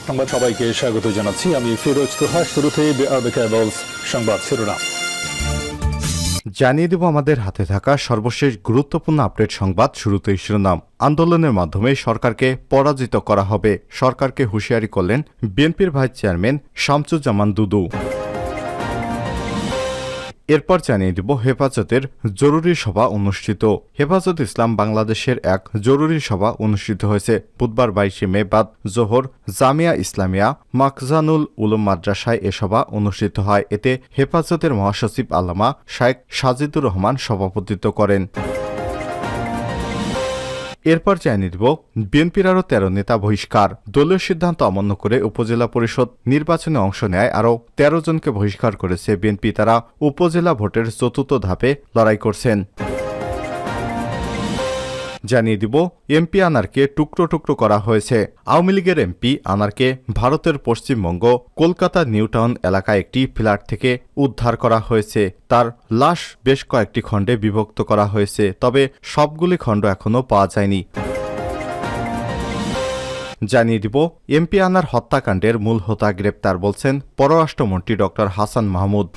সংবাদ সবাইকে স্বাগত জানাচ্ছি। আমি ফিরোজ তোহা। শুরুতে সংবাদ শিরোনাম জানিয়ে দেব আমাদের হাতে থাকা সর্বশেষ গুরুত্বপূর্ণ আপডেট সংবাদ। শুরুতেই শিরোনাম। আন্দোলনের মাধ্যমে সরকারকে পরাজিত করা হবে, সরকারকে হুঁশিয়ারি করলেন বিএনপির ভাইস চেয়ারম্যান শামসুজ্জামান দুদু। এরপর জানিয়ে দেব হেফাজতের জরুরি সভা অনুষ্ঠিত। হেফাজত ইসলাম বাংলাদেশের এক জরুরি সভা অনুষ্ঠিত হয়েছে বুধবার 22 মে বাদ জোহর জামিয়া ইসলামিয়া মাখজানুল উলুম মাদ্রাসায় এ সভা অনুষ্ঠিত হয়। এতে হেফাজতের মহাসচিব আল্লামা শায়েখ সাজিদুর রহমান সভাপতিত্ব করেন। এরপর জানিয়ে দেব বিএনপির আরও 13 নেতা বহিষ্কার। দলীয় সিদ্ধান্ত অমান্য করে উপজেলা পরিষদ নির্বাচনে অংশ নেয় আরও 13 জনকে বহিষ্কার করেছে বিএনপি। তারা উপজেলা ভোটের চতুর্থ ধাপে লড়াই করছেন। জানিয়ে দিব এমপি আনারকে টুকরো টুকরো করা হয়েছে। আওয়ামী লীগের এমপি আনারকে ভারতের পশ্চিমবঙ্গ কলকাতা নিউটাউন এলাকায় একটি ফ্ল্যাট থেকে উদ্ধার করা হয়েছে। তার লাশ বেশ কয়েকটি খণ্ডে বিভক্ত করা হয়েছে, তবে সবগুলি খণ্ড এখনও পাওয়া যায়নি। জানিয়ে দিব এমপি আনার হত্যাকাণ্ডের মূল হোতা গ্রেপ্তার, বলছেন পররাষ্ট্রমন্ত্রী ড হাসান মাহমুদ।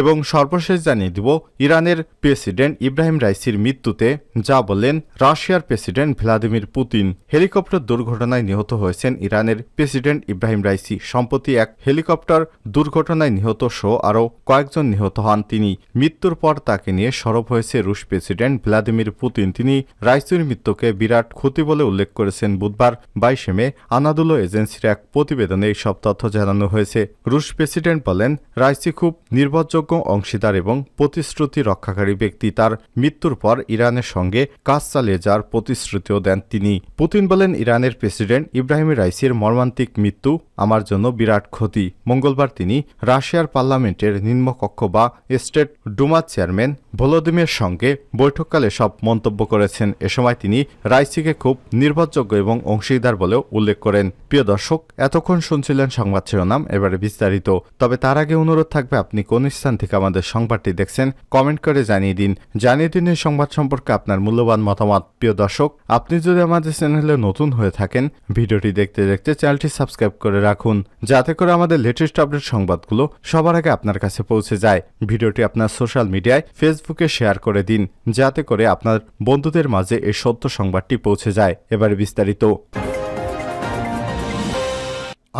এবং সর্বশেষ জানিয়ে দিব ইরানের প্রেসিডেন্ট ইব্রাহিম রাইসির মৃত্যুতে যা বললেন রাশিয়ার প্রেসিডেন্ট ভ্লাদিমির পুতিন। হেলিকপ্টার দুর্ঘটনায় নিহত হয়েছেন ইরানের প্রেসিডেন্ট ইব্রাহিম রাইসি। সম্প্রতি এক হেলিকপ্টার দুর্ঘটনায় নিহত সহ আরও কয়েকজন নিহত হন তিনি। মৃত্যুর পর তাকে নিয়ে সরব হয়েছে রুশ প্রেসিডেন্ট ভ্লাদিমির পুতিন। তিনি রাইসির মৃত্যুকে বিরাট ক্ষতি বলে উল্লেখ করেছেন। বুধবার 22 মে আনাদুলো এজেন্সির এক প্রতিবেদনে এই সব তথ্য জানানো হয়েছে। রুশ প্রেসিডেন্ট বলেন রাইসি খুব নির্ভরযোগ্য অংশীদার এবং প্রতিশ্রুতি রক্ষাকারী ব্যক্তি। তার মৃত্যুর পর ইরানের সঙ্গে কাজ চালিয়ে যাওয়ার প্রতিশ্রুতিও দেন তিনি। পুতিন বলেন ইরানের প্রেসিডেন্ট ইব্রাহিম রাইসির মর্মান্তিক মৃত্যু আমার জন্য বিরাট ক্ষতি। মঙ্গলবার তিনি রাশিয়ার পার্লামেন্টের নিম্নকক্ষ বা স্টেট ডুমার চেয়ারম্যান ভলোদিমিরের সঙ্গে বৈঠককালে সব মন্তব্য করেছেন। এ সময় তিনি রাইসিকে খুব নির্ভরযোগ্য এবং অংশীদার বলেও উল্লেখ করেন। প্রিয় দর্শক, এতক্ষণ শুনছিলেন সংবাদ শিরোনাম, এবারে বিস্তারিত। তবে তার আগে অনুরোধ থাকবে আপনি কোন স্থান থেকে আমাদের সংবাদটি দেখছেন কমেন্ট করে জানিয়ে দিন এই সংবাদ সম্পর্কে আপনার মূল্যবান মতামত। প্রিয় দর্শক, আপনি যদি আমাদের চ্যানেলে নতুন হয়ে থাকেন ভিডিওটি দেখতে দেখতে চ্যানেলটি সাবস্ক্রাইব করে রাখুন, যাতে করে আমাদের লেটেস্ট আপডেট সংবাদগুলো সবার আগে আপনার কাছে পৌঁছে যায়। ভিডিওটি আপনার সোশ্যাল মিডিয়ায় ফেসবুকে শেয়ার করে দিন, যাতে করে আপনার বন্ধুদের মাঝে এই সত্য সংবাদটি পৌঁছে যায়। এবারে বিস্তারিত।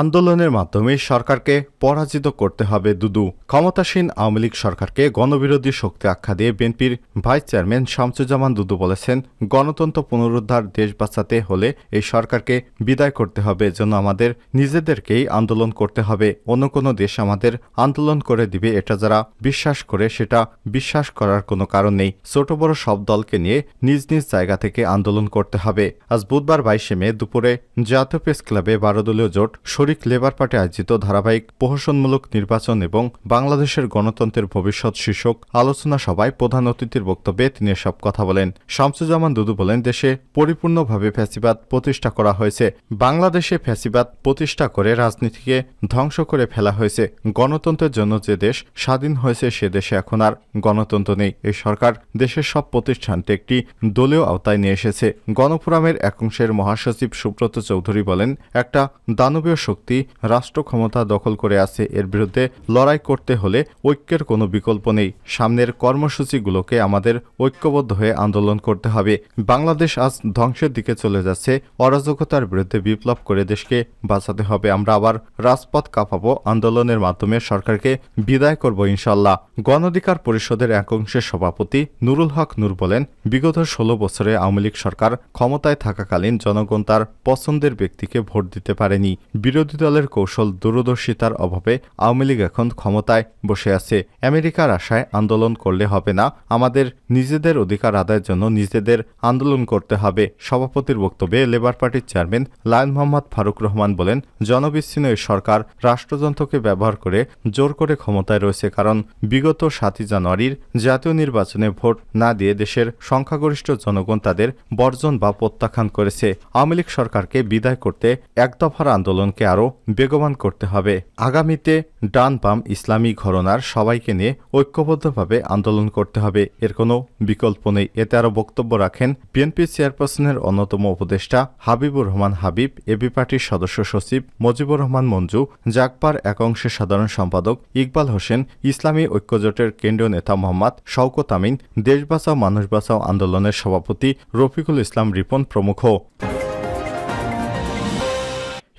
আন্দোলনের মাধ্যমে সরকারকে পরাজিত করতে হবে দুদু। ক্ষমতাসীন আওয়ামী লীগ সরকারকে গণবিরোধী শক্তি আখ্যা দিয়ে বিএনপির ভাইস চেয়ারম্যান শামসুজ্জামান দুদু বলেছেন গণতন্ত্র পুনরুদ্ধার দেশ বাঁচাতে হলে এই সরকারকে বিদায় করতে হবে, যেন আমাদের নিজেদেরকেই আন্দোলন করতে হবে। অন্য কোনো দেশ আমাদের আন্দোলন করে দিবে এটা যারা বিশ্বাস করে সেটা বিশ্বাস করার কোনো কারণ নেই। ছোট বড় সব দলকে নিয়ে নিজ নিজ জায়গা থেকে আন্দোলন করতে হবে। আজ বুধবার 22 মে দুপুরে জাতীয় প্রেস ক্লাবে 12 দলীয় জোট শরিক লেবার পার্টি আয়োজিত ধারাবাহিক প্রহসনমূলক নির্বাচন এবং বাংলাদেশের গণতন্ত্রের ভবিষ্যৎ শীর্ষক আলোচনা সভায় প্রধান অতিথির বক্তব্যে তিনি এসব কথা বলেন। শামসুজ্জামান দুদু বলেন দেশে পরিপূর্ণভাবে ফ্যাসিবাদ প্রতিষ্ঠা করা হয়েছে। বাংলাদেশে ফ্যাসিবাদ প্রতিষ্ঠা করে রাজনীতিকে ধ্বংস করে ফেলা হয়েছে। গণতন্ত্রের জন্য যে দেশ স্বাধীন হয়েছে সে দেশে এখন আর গণতন্ত্র নেই। এই সরকার দেশের সব প্রতিষ্ঠানকে একটি দলীয় আওতায় নিয়ে এসেছে। গণফোরামের এক অংশের মহাসচিব সুব্রত চৌধুরী বলেন একটা দানবীয় শক্তি রাষ্ট্র ক্ষমতা দখল করে আছে, এর বিরুদ্ধে লড়াই করতে হলে ঐক্যের কোনো বিকল্প নেই। সামনের কর্মসূচিগুলোকে আমাদের ঐক্যবদ্ধ হয়ে আন্দোলন করতে হবে। বাংলাদেশ আজ ধ্বংসের দিকে চলে যাচ্ছে। অরাজকতার বিরুদ্ধে বিপ্লব করে দেশকে বাঁচাতে হবে। আমরা আবার রাজপথ কাঁপাবো। আন্দোলনের মাধ্যমে সরকারকে বিদায় করব ইনশাল্লাহ। গণ অধিকার পরিষদের এক অংশের সভাপতি নুরুল হক নূর বলেন বিগত 16 বছরে আওয়ামী লীগ সরকার ক্ষমতায় থাকাকালীন জনগণ তার পছন্দের ব্যক্তিকে ভোট দিতে পারেনি। বিরোধী দলের কৌশল দূরদর্শিতার অভাবে আওয়ামী লীগ এখন ক্ষমতায় বসে আছে। আমেরিকার আশায় আন্দোলন করলে হবে না, আমাদের নিজেদের অধিকার আদায়ের জন্য নিজেদের আন্দোলন করতে হবে। সভাপতির বক্তব্যে লেবার পার্টির চেয়ারম্যান লায়ন মোহাম্মদ ফারুক রহমান বলেন জনবিচ্ছিন্ন এই সরকার রাষ্ট্রযন্ত্রকে ব্যবহার করে জোর করে ক্ষমতায় রয়েছে, কারণ বিগত 7 জানুয়ারির জাতীয় নির্বাচনে ভোট না দিয়ে দেশের সংখ্যাগরিষ্ঠ জনগণ তাদের বর্জন বা প্রত্যাখ্যান করেছে। আওয়ামী লীগ সরকারকে বিদায় করতে এক দফার আন্দোলনকে আরও বেগবান করতে হবে। আগামীতে ডান বাম ইসলামী ঘরানার সবাইকে নিয়ে ঐক্যবদ্ধভাবে আন্দোলন করতে হবে, এর কোনো বিকল্প নেই। এতে আরও বক্তব্য রাখেন বিএনপি চেয়ারপারসনের অন্যতম উপদেষ্টা হাবিবুর রহমান হাবিব, এবি পার্টির সদস্য সচিব মজিবুর রহমান মঞ্জু, জাগপার এক অংশের সাধারণ সম্পাদক ইকবাল হোসেন, ইসলামী ঐক্যজোটের কেন্দ্রীয় নেতা মোহাম্মদ শওকত আমিন, দেশ বাঁচাও মানুষ বাঁচাও আন্দোলনের সভাপতি রফিকুল ইসলাম রিপন প্রমুখ।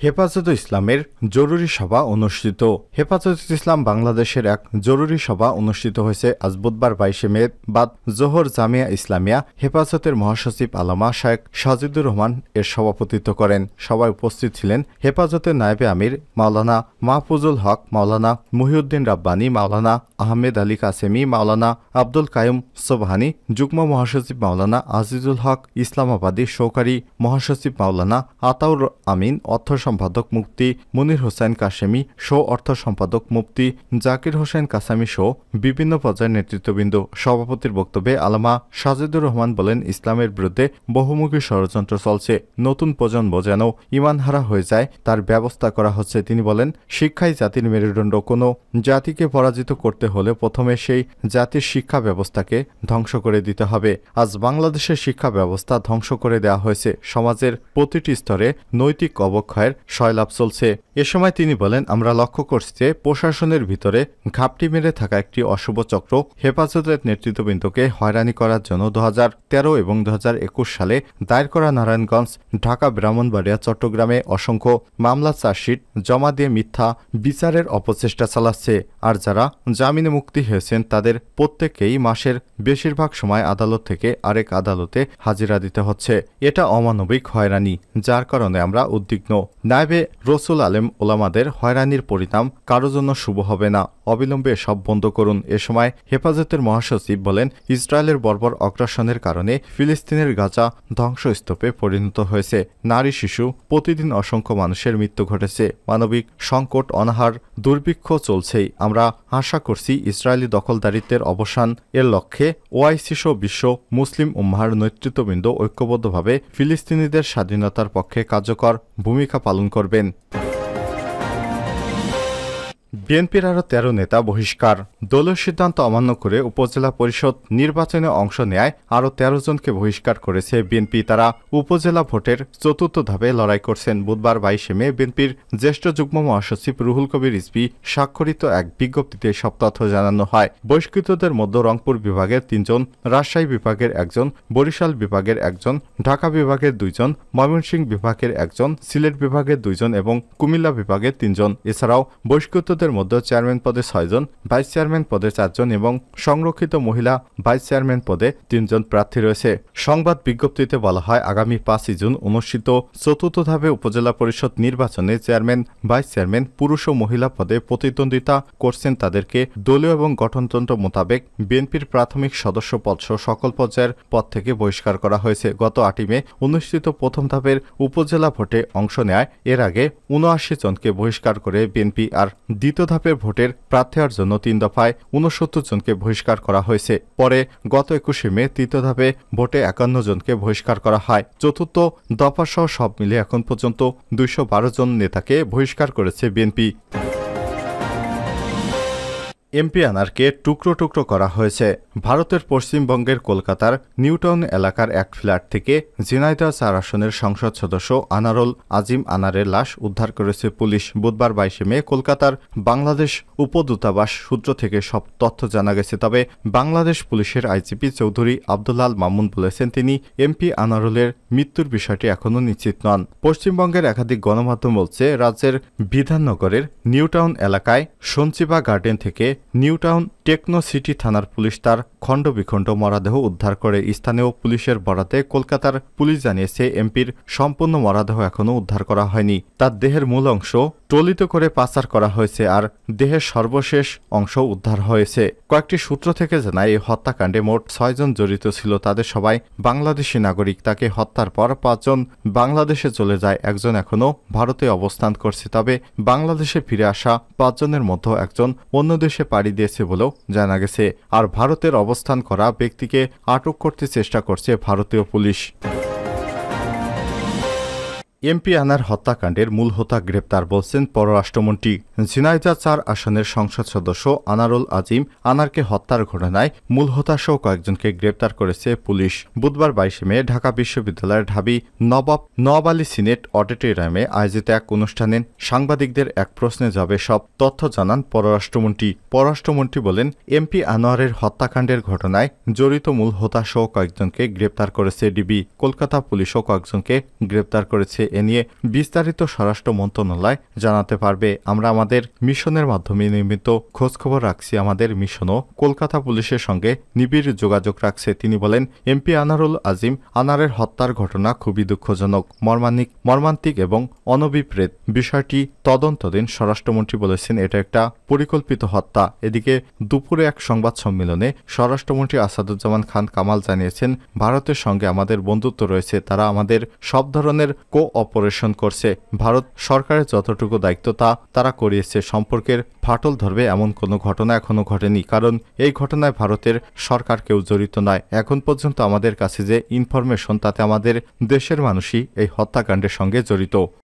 হেফাজতে ইসলামের জরুরি সভা অনুষ্ঠিত। হেফাজতে ইসলাম বাংলাদেশের এক জরুরি সভা অনুষ্ঠিত হয়েছে আজ বুধবার 22 মে বাদ জোহর জামিয়া ইসলামিয়া। হেফাজতের মহাসচিব আল্লামা শায়েখ সাজিদুর রহমান এর সভাপতিত্ব করেন। সভায় উপস্থিত ছিলেন হেফাজতের নায়েবে আমির মাওলানা মাহফুজুল হক, মাওলানা মুহিউদ্দিন রাব্বানী, মাওলানা আহমেদ আলী কাসেমি, মাওলানা আব্দুল কায়ুম সোবহানি, যুগ্ম মহাসচিব মাওলানা আজিজুল হক ইসলামাবাদী, সহকারী মহাসচিব মাওলানা আতাউর আমিন, অর্থ সম্পাদক মুফতি মুনির হোসেন কাশেমি, অর্থ সম্পাদক মুফতি জাকির হোসেন কাসামি সহ বিভিন্ন পর্যায়ের নেতৃত্ববৃন্দ। সভাপতির বক্তব্যে আল্লামা সাজিদুর রহমান বলেন, ইসলামের বিরুদ্ধে বহুমুখী ষড়যন্ত্র চলছে, নতুন প্রজন্ম যেন ইমানহারা হয়ে যায় তার ব্যবস্থা করা হচ্ছে। তিনি বলেন, শিক্ষাই জাতির মেরুদণ্ড। কোনো জাতিকে পরাজিত করতে হলে প্রথমে সেই জাতির শিক্ষা ব্যবস্থাকে ধ্বংস করে দিতে হবে। আজ বাংলাদেশের শিক্ষা ব্যবস্থা ধ্বংস করে দেওয়া হয়েছে। সমাজের প্রতিটি স্তরে নৈতিক অবক্ষয়ের সয়লাভ চলছে। এ সময় তিনি বলেন, আমরা লক্ষ্য করছি যে প্রশাসনের ভিতরে ঘাপটি মেরে থাকা একটি অশুভ চক্র হেফাজতের নেতৃত্ববৃন্দকে হয়রানি করার জন্য 2013 এবং 2021 সালে দায়ের করা নারায়ণগঞ্জ, ঢাকা, ব্রাহ্মণবাড়িয়া, চট্টগ্রামে অসংখ্য মামলা চার্জশিট জমা দিয়ে মিথ্যা বিচারের অপচেষ্টা চালাচ্ছে। আর যারা জামিনে মুক্তি হয়েছেন তাদের প্রত্যেককেই মাসের বেশিরভাগ সময় আদালত থেকে আরেক আদালতে হাজিরা দিতে হচ্ছে। এটা অমানবিক হয়রানি, যার কারণে আমরা উদ্বিগ্ন। নায়েবে রসুল আলেম ওলামাদের হয়রানির পরিণাম কারো জন্য শুভ হবে না। অবিলম্বে সব বন্ধ করুন। এ সময় হেফাজতের মহাসচিব বলেন, ইসরায়েলের বর্বর অগ্রাসনের কারণে ফিলিস্তিনের গাজা ধ্বংসস্তূপে পরিণত হয়েছে। নারী, শিশু, প্রতিদিন অসংখ্য মানুষের মৃত্যু ঘটেছে। মানবিক সংকট, অনাহার, দুর্ভিক্ষ চলছেই। আমরা আশা করছি ইসরায়েলি দখলদারিত্বের অবসান এর লক্ষ্যে ওআইসি সহ বিশ্ব মুসলিম উম্মাহর নেতৃত্ববৃন্দ ঐক্যবদ্ধভাবে ফিলিস্তিনিদের স্বাধীনতার পক্ষে কার্যকর ভূমিকা পালন করবেন। বিএনপির আরও 13 নেতা বহিষ্কার। দলীয় সিদ্ধান্ত অমান্য করে উপজেলা পরিষদ নির্বাচনে অংশ নেয় আরও 13 জনকে বহিষ্কার করেছে বিএনপি। তারা উপজেলা ভোটের চতুর্থ ধাপে লড়াই করছেন। বুধবার 22 মে বিএনপির জ্যেষ্ঠ যুগ্ম মহাসচিব রুহুল কবির রিজভী স্বাক্ষরিত এক বিজ্ঞপ্তিতে সব তথ্য জানানো হয়। বহিষ্কৃতদের মধ্যে রংপুর বিভাগের 3 জন, রাজশাহী বিভাগের 1 জন, বরিশাল বিভাগের 1 জন, ঢাকা বিভাগের 2 জন, ময়মনসিংহ বিভাগের 1 জন, সিলেট বিভাগের 2 জন এবং কুমিল্লা বিভাগের 3 জন। এছাড়াও বহিষ্কৃতদের মধ্যে চেয়ারম্যান পদে 6 জন, ভাইস চেয়ারম্যান পদে 4 জন এবং সংরক্ষিত মহিলা ভাইস চেয়ারম্যান পদে 3 জন প্রার্থী রয়েছে। সংবাদ বিজ্ঞপ্তিতে বলা হয়, আগামী 5 জুন অনুষ্ঠিত চতুর্থ ধাপে উপজেলা পরিষদ নির্বাচনে চেয়ারম্যান, ভাইস চেয়ারম্যান পুরুষ ও মহিলা পদে প্রতিদ্বন্দ্বিতা করছেন তাদেরকে দলীয় এবং গঠনতন্ত্র মোতাবেক বিএনপির প্রাথমিক সদস্য পদসহ সকল পর্যায়ের পদ থেকে বহিষ্কার করা হয়েছে। গত 8 মে অনুষ্ঠিত প্রথম ধাপের উপজেলা ভোটে অংশ নেয় এর আগে 79 জনকে বহিষ্কার করে বিএনপি। আর দ্বিতীয় ধাপের ভোটের প্রার্থী হওয়ার জন্য 3 দফায় 69 জনকে বহিষ্কার করা হয়েছে। পরে গত 21 মে তৃতীয় ধাপে ভোটে 51 জনকে বহিষ্কার করা হয়। চতুর্থ দফা সহ সব মিলে এখন পর্যন্ত 212 জন নেতাকে বহিষ্কার করেছে বিএনপি। এমপি আনারকে টুকরো টুকরো করা হয়েছে। ভারতের পশ্চিমবঙ্গের কলকাতার নিউটাউন এলাকার এক ফ্ল্যাট থেকে ঝিনাইদহ 4 আসনের সংসদ সদস্য আনারুল আজিম আনারের লাশ উদ্ধার করেছে পুলিশ। বুধবার 22 মে কলকাতার বাংলাদেশ উপদূতাবাস সূত্র থেকে সব তথ্য জানা গেছে। তবে বাংলাদেশ পুলিশের আইজিপি চৌধুরী আব্দুল্লাল মামুন বলেছেন, তিনি এমপি আনারুলের মৃত্যুর বিষয়টি এখনও নিশ্চিত নন। পশ্চিমবঙ্গের একাধিক গণমাধ্যম বলছে, রাজ্যের বিধাননগরের নিউটাউন এলাকায় সঞ্চিবা গার্ডেন থেকে নিউটাউন টেকনো সিটি থানার পুলিশ তার খণ্ডবিখণ্ড মরদেহ উদ্ধার করে। স্থানীয় পুলিশের বরাতে কলকাতার পুলিশ জানিয়েছে, এমপির সম্পূর্ণ মরদেহ এখনও উদ্ধার করা হয়নি। তার দেহের মূল অংশ ট্রলিতে করে পাচার করা হয়েছে, আর দেহের সর্বশেষ অংশ উদ্ধার হয়েছে। কয়েকটি সূত্র থেকে জানায়, এই হত্যাকাণ্ডে মোট 6 জন জড়িত ছিল। তাদের সবাই বাংলাদেশি নাগরিক। তাকে হত্যার পর 5 জন বাংলাদেশে চলে যায়, 1 জন এখনও ভারতে অবস্থান করছে। তবে বাংলাদেশে ফিরে আসা 5 জনের মধ্যে 1 জন অন্য দেশে পাড়ি দিয়েছে বলেও জানা গেছে। আর ভারতের অবস্থান করা ব্যক্তিকে আটক করতে চেষ্টা করছে ভারতীয় পুলিশ। এমপি আনার হত্যাকাণ্ডের মূল হোতা গ্রেপ্তার বলছেন পররাষ্ট্রমন্ত্রী। ঝিনাইদহ ৪ আসনের সংসদ সদস্য আনারুল আজিম আনারকে হত্যার ঘটনায় মূল হোতাসহ কয়েকজনকে গ্রেপ্তার করেছে পুলিশ। বুধবার ২২ মে ঢাকা বিশ্ববিদ্যালয়ের ঢাবি নওয়াব আলী সিনেট অডিটোরিয়ামে আয়োজিত এক অনুষ্ঠানে সাংবাদিকদের এক প্রশ্নে জবাবে সব তথ্য জানান পররাষ্ট্রমন্ত্রী। পররাষ্ট্রমন্ত্রী বলেন, এমপি আনোয়ারের হত্যাকাণ্ডের ঘটনায় জড়িত মূল হোতাসহ কয়েকজনকে গ্রেপ্তার করেছে ডিবি। কলকাতা পুলিশও কয়েকজনকে গ্রেপ্তার করেছে। এ নিয়ে বিস্তারিত স্বরাষ্ট্র মন্ত্রণালয় জানাতে পারবে। আমরা আমাদের মিশনের মাধ্যমে নিয়মিত খোঁজখবর রাখছি। আমাদের মিশনও কলকাতা পুলিশের সঙ্গে নিবিড় যোগাযোগ রাখছে। তিনি বলেন, এমপি আনারুল আজিম আনারের হত্যার ঘটনা খুবই দুঃখজনক, মর্মান্তিক এবং অনভিপ্রেত। বিষয়টি তদন্তাধীন। স্বরাষ্ট্রমন্ত্রী বলেছেন, এটা একটা পরিকল্পিত হত্যা। এদিকে দুপুরে এক সংবাদ সম্মেলনে স্বরাষ্ট্রমন্ত্রী আসাদুজ্জামান খান কামাল জানিয়েছেন, ভারতের সঙ্গে আমাদের বন্ধুত্ব রয়েছে। তারা আমাদের সব ধরনের অপারেশন করছে। ভারত সরকারের যতটুকু দায়িত্ব তারা করিয়েছে। সম্পর্কের ফাটল ধরবে এমন কোনো ঘটনা এখনো ঘটেনি, কারণ এই ঘটনায় ভারতের সরকার কেউ জড়িত নয়। এখন পর্যন্ত আমাদের কাছে যে ইনফরমেশন, তাতে আমাদের দেশের মানুষই এই হত্যাকাণ্ডের সঙ্গে জড়িত।